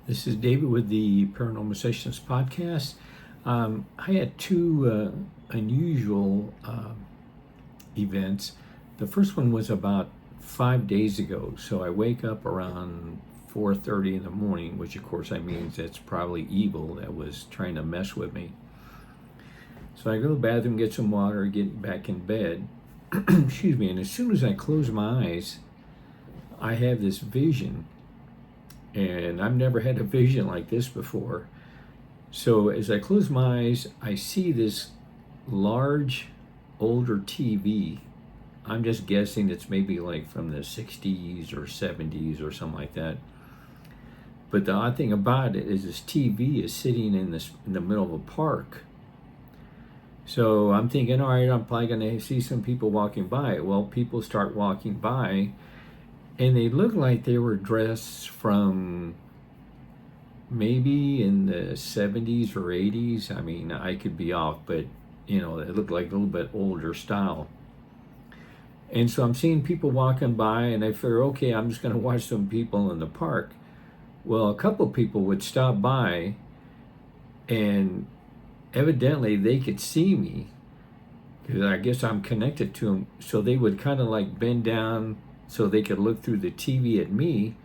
This is David with the Paranormal Sessions podcast. I had two unusual events. The first one was about 5 days ago. So I wake up around 4:30 in the morning, which of course that means it's probably evil that was trying to mess with me. So I go to the bathroom, get some water, get back in bed. Excuse me. And as soon as I close my eyes, I have this vision. And I've never had a vision like this before. So as I close my eyes, I see this large, older TV. I'm just guessing it's maybe like from the 60s or 70s or something like that. But the odd thing about it is this TV is sitting in the middle of a park. So I'm thinking, all right, I'm probably going to see some people walking by. Well, people start walking by, and they look like they were dressed from maybe in the 70s or 80s. I mean, I could be off, but it looked like a little bit older style. And so I'm seeing people walking by, and I figure, okay, I'm just going to watch some people in the park. Well, a couple people would stop by, and evidently they could see me, because I guess I'm connected to them. So they would kind of like bend down so they could look through the TV at me,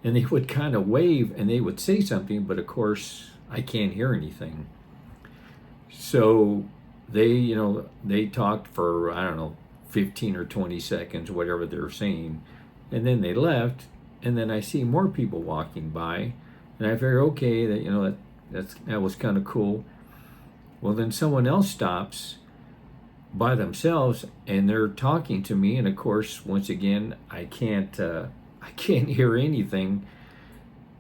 and they would kind of wave and they would say something, but of course I can't hear anything. So they talked for, I don't know, 15 or 20 seconds, whatever they're saying, and then they left. And then I see more people walking by, and I figure, okay, that was kind of cool. Well, then someone else stops by themselves, and they're talking to me, and of course, once again, I can't hear anything.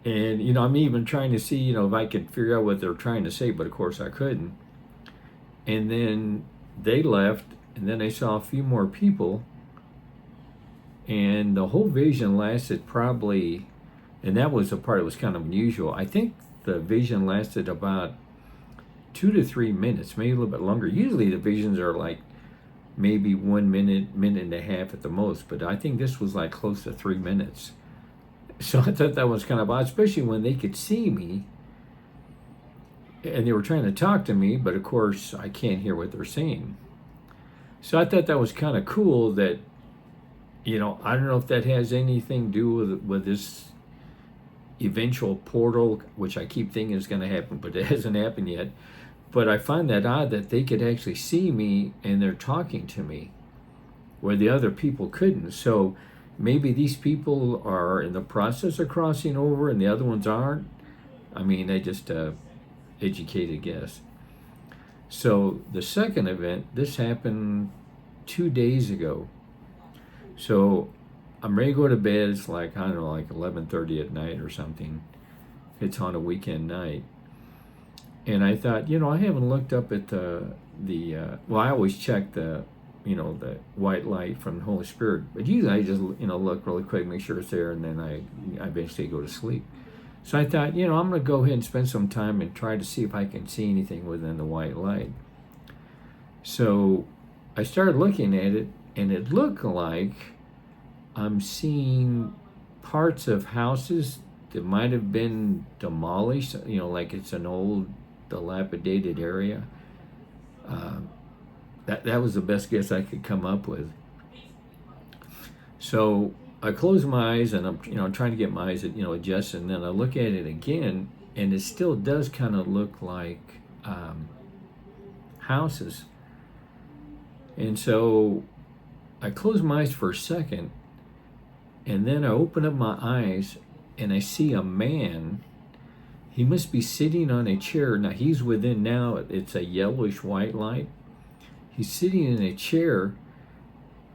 And I'm even trying to see if I could figure out what they're trying to say, but of course I couldn't. And then they left, and then I saw a few more people, and the whole vision lasted probably, and that was the part that was kind of unusual. I think the vision lasted about 2 to 3 minutes, maybe a little bit longer. Usually the visions are like maybe 1 minute, minute and a half at the most, but I think this was like close to 3 minutes. So I thought that was kind of odd, especially when they could see me and they were trying to talk to me, but of course I can't hear what they're saying. So I thought that was kind of cool that, I don't know if that has anything to do with this eventual portal, which I keep thinking is going to happen, but it hasn't happened yet. But I find that odd that they could actually see me and they're talking to me, where the other people couldn't. So maybe these people are in the process of crossing over and the other ones aren't. I mean, they just educated guess. So the second event, this happened 2 days ago. So I'm ready to go to bed. It's like, I don't know, like 11:30 at night or something. It's on a weekend night. And I thought, I haven't looked up at well, I always check the white light from the Holy Spirit. But usually I just, look really quick, make sure it's there, and then I eventually go to sleep. So I thought, I'm going to go ahead and spend some time and try to see if I can see anything within the white light. So I started looking at it, and it looked like I'm seeing parts of houses that might have been demolished, like it's an old, dilapidated area. That was the best guess I could come up with. So I close my eyes, and I'm trying to get my eyes adjusted, and then I look at it again, and it still does kind of look like houses. And so I close my eyes for a second, and then I open up my eyes, and I see a man. He must be sitting on a chair. Now it's a yellowish-white light. He's sitting in a chair,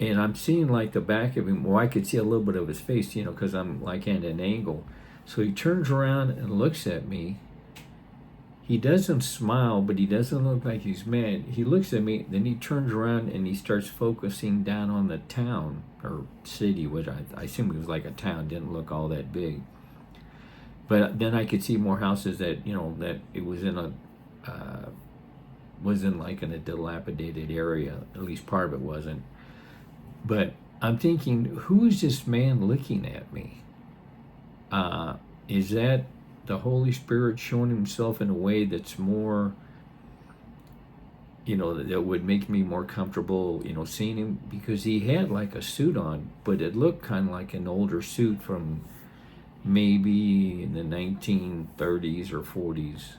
and I'm seeing like the back of him. Well, I could see a little bit of his face, because I'm like at an angle. So he turns around and looks at me. He doesn't smile, but he doesn't look like he's mad. He looks at me, then he turns around and he starts focusing down on the town or city, which I assume it was like a town, didn't look all that big. But then I could see more houses that, that it was in in a dilapidated area. At least part of it wasn't. But I'm thinking, who is this man looking at me? Is that the Holy Spirit showing himself in a way that's more, that would make me more comfortable, seeing him, because he had like a suit on, but it looked kind of like an older suit from maybe in the 1930s or 40s.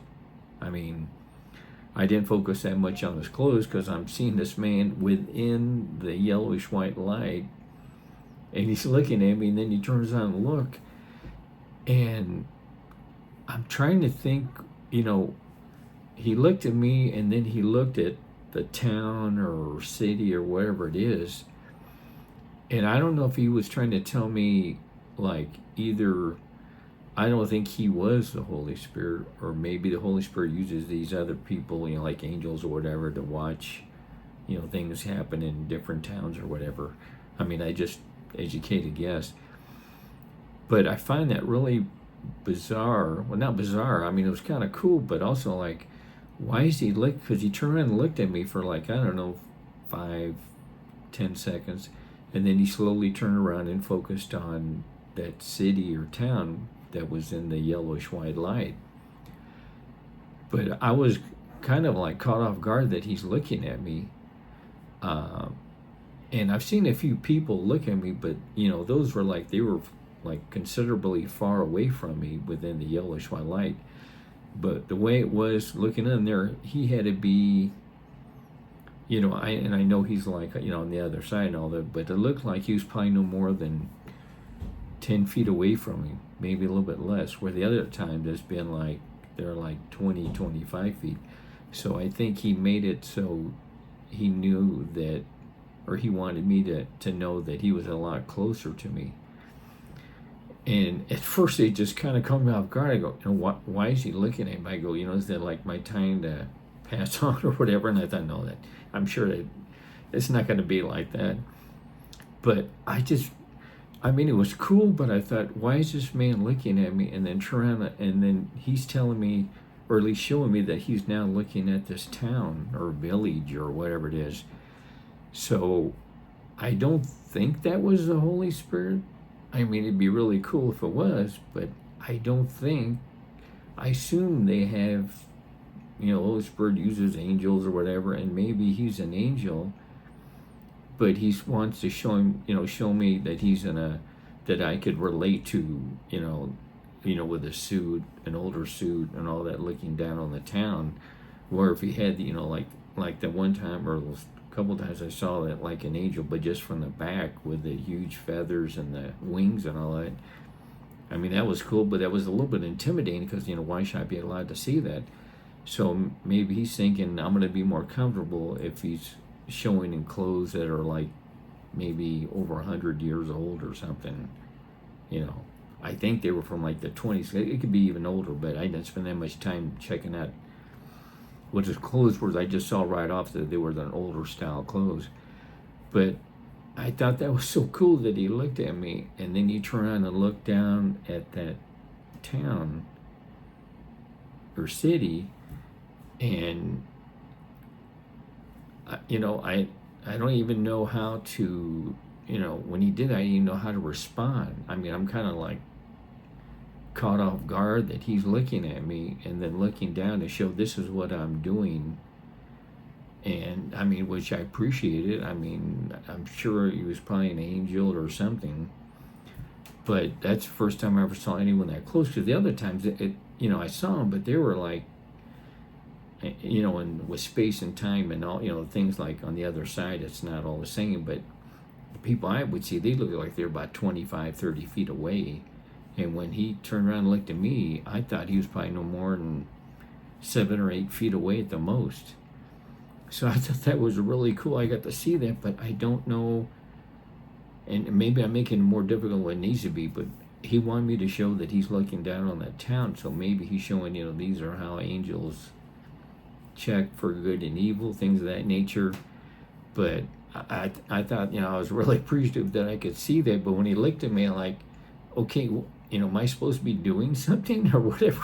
I mean, I didn't focus that much on his clothes because I'm seeing this man within the yellowish-white light, and he's looking at me, and then he turns on and look, and I'm trying to think, he looked at me, and then he looked at the town or city or whatever it is, and I don't know if he was trying to tell me, like, either I don't think he was the Holy Spirit, or maybe the Holy Spirit uses these other people, like angels or whatever, to watch, things happen in different towns or whatever. I mean, I just educated guess. But I find that really bizarre. Well, not bizarre. I mean, it was kind of cool, but also like, why is he look? Because he turned around and looked at me for like, I don't know, 5-10 seconds, and then he slowly turned around and focused on that city or town that was in the yellowish-white light. But I was kind of like caught off guard that he's looking at me. And I've seen a few people look at me, but those were like, they were like considerably far away from me within the yellowish-white light. But the way it was looking in there, he had to be, I know he's like, on the other side and all that, but it looked like he was probably no more than 10 feet away from me, maybe a little bit less, where the other time there's been like, they're like 20-25 feet. So I think he made it so he knew that, or he wanted me to know that he was a lot closer to me. And at first it just kind of caught me off guard. I go, why is he looking at me? I go, is that like my time to pass on or whatever? And I thought, no, that I'm sure that it's not going to be like that. But it was cool, but I thought, why is this man looking at me? And then and then he's telling me, or at least showing me, that he's now looking at this town or village or whatever it is. So I don't think that was the Holy Spirit. I mean, it'd be really cool if it was, but I don't think. I assume they have, the Holy Spirit uses angels or whatever, and maybe he's an angel, but he wants to show me that he's that I could relate to, with a suit, an older suit and all that, looking down on the town. Where if he had, like the one time or a couple times I saw that like an angel, but just from the back with the huge feathers and the wings and all that. I mean, that was cool, but that was a little bit intimidating because, why should I be allowed to see that? So maybe he's thinking I'm going to be more comfortable if he's showing in clothes that are like maybe over 100 years old or something. I think they were from like the 20s. It could be even older, but I didn't spend that much time checking out what his clothes were. I just saw right off that they were the older style clothes. But I thought that was so cool that he looked at me, and then he turned around and looked down at that town or city, and I don't even know how to, when he did, I didn't even know how to respond. I mean, I'm kind of like caught off guard that he's looking at me and then looking down to show this is what I'm doing. And I mean, which I appreciated. I mean, I'm sure he was probably an angel or something, but that's the first time I ever saw anyone that close. Because the other times, I saw them, but they were like, and with space and time and all, things like on the other side, it's not all the same. But the people I would see, they looked like they were about 25-30 feet away. And when he turned around and looked at me, I thought he was probably no more than 7 or 8 feet away at the most. So I thought that was really cool. I got to see that, but I don't know, and maybe I'm making it more difficult than it needs to be, but he wanted me to show that he's looking down on that town. So maybe he's showing, these are how angels check for good and evil, things of that nature. But I thought, I was really appreciative that I could see that. But when he looked at me, I'm like, okay, am I supposed to be doing something or whatever,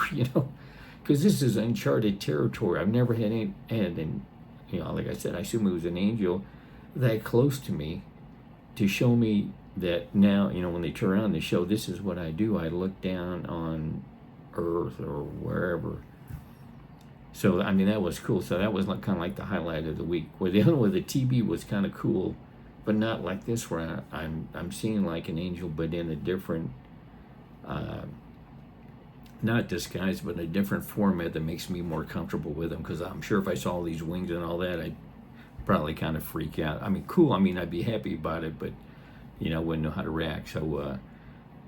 because this is uncharted territory. I've never had like I said, I assume it was an angel that close to me to show me that now, when they turn around, they show this is what I do. I look down on, Earth or wherever. So I mean that was cool. So that was like kind of like the highlight of the week. Where the other one with the TB was kind of cool, but not like this where I'm seeing like an angel, but in a different, not disguise, but a different format that makes me more comfortable with them. Because I'm sure if I saw all these wings and all that, I'd probably kind of freak out. I mean, cool. I mean, I'd be happy about it, but wouldn't know how to react. So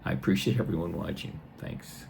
I appreciate everyone watching. Thanks.